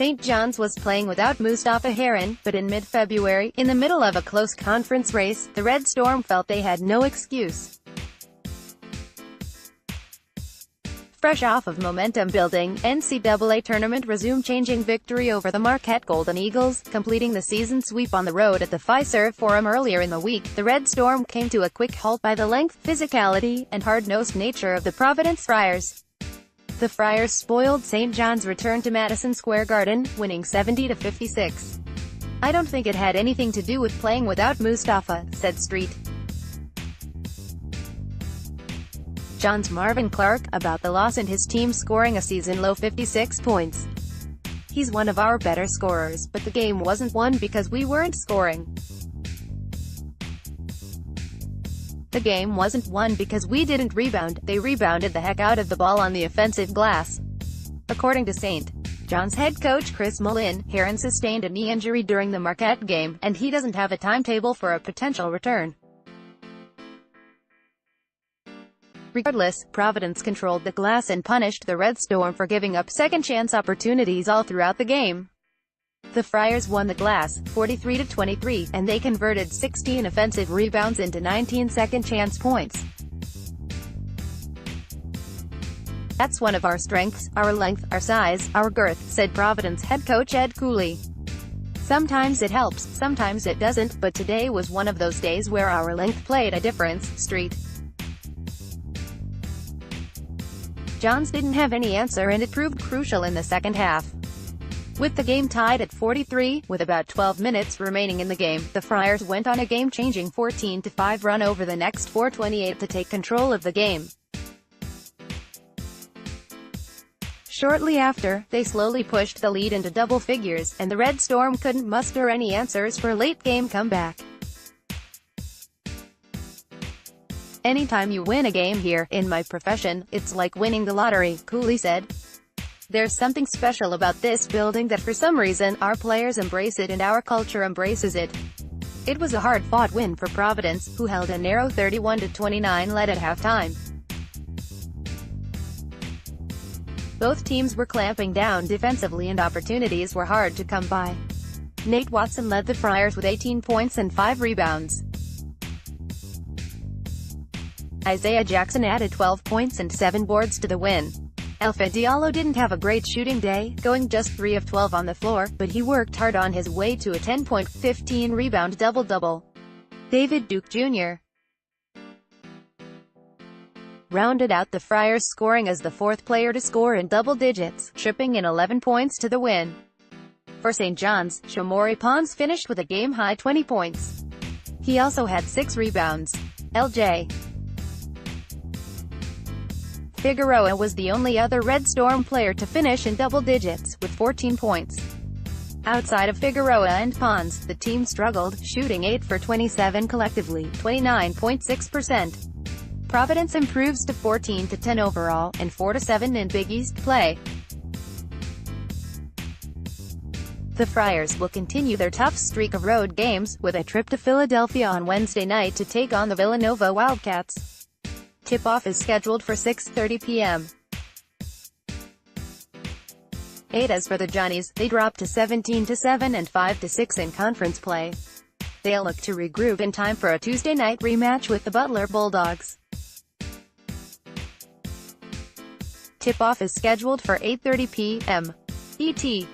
St. John's was playing without Mustapha Heron, but in mid-February, in the middle of a close conference race, the Red Storm felt they had no excuse. Fresh off of momentum-building NCAA Tournament resume-changing victory over the Marquette Golden Eagles, completing the season sweep on the road at the Fiserv Forum earlier in the week, the Red Storm came to a quick halt by the length, physicality, and hard-nosed nature of the Providence Friars. The Friars spoiled St. John's return to Madison Square Garden, winning 70-56. "I don't think it had anything to do with playing without Mustapha," said Street. John's Marvin Clark, about the loss and his team scoring a season-low 56 points. "He's one of our better scorers, but the game wasn't won because we weren't scoring. The game wasn't won because we didn't rebound, they rebounded the heck out of the ball on the offensive glass." According to St. John's head coach Chris Mullin, Heron sustained a knee injury during the Marquette game, and he doesn't have a timetable for a potential return. Regardless, Providence controlled the glass and punished the Red Storm for giving up second-chance opportunities all throughout the game. The Friars won the glass, 43-23, and they converted 16 offensive rebounds into 19 second-chance points. "That's one of our strengths, our length, our size, our girth," said Providence head coach Ed Cooley. "Sometimes it helps, sometimes it doesn't, but today was one of those days where our length played a difference." Street. Johns didn't have any answer, and it proved crucial in the second half. With the game tied at 43, with about 12 minutes remaining in the game, the Friars went on a game-changing 14-5 run over the next 4:28 to take control of the game. Shortly after, they slowly pushed the lead into double figures, and the Red Storm couldn't muster any answers for a late-game comeback. "Anytime you win a game here, in my profession, it's like winning the lottery," Cooley said. "There's something special about this building that for some reason, our players embrace it and our culture embraces it." It was a hard-fought win for Providence, who held a narrow 31-29 lead at halftime. Both teams were clamping down defensively and opportunities were hard to come by. Nate Watson led the Friars with 18 points and 5 rebounds. Isaiah Jackson added 12 points and 7 boards to the win. Alpha Diallo didn't have a great shooting day, going just 3 of 12 on the floor, but he worked hard on his way to a 10-point, 15-rebound double-double. David Duke Jr. rounded out the Friars' scoring as the fourth player to score in double digits, chipping in 11 points to the win. For St. John's, Shamorie Ponds finished with a game-high 20 points. He also had 6 rebounds. L.J. Figueroa was the only other Red Storm player to finish in double digits, with 14 points. Outside of Figueroa and Ponds, the team struggled, shooting 8 for 27 collectively, 29.6%. Providence improves to 14-10 overall, and 4-7 in Big East play. The Friars will continue their tough streak of road games, with a trip to Philadelphia on Wednesday night to take on the Villanova Wildcats. Tip-off is scheduled for 6:30 p.m. As for the Johnnies, they dropped to 17-7 and 5-6 in conference play. They'll look to regroup in time for a Tuesday night rematch with the Butler Bulldogs. Tip-off is scheduled for 8:30 p.m. ET.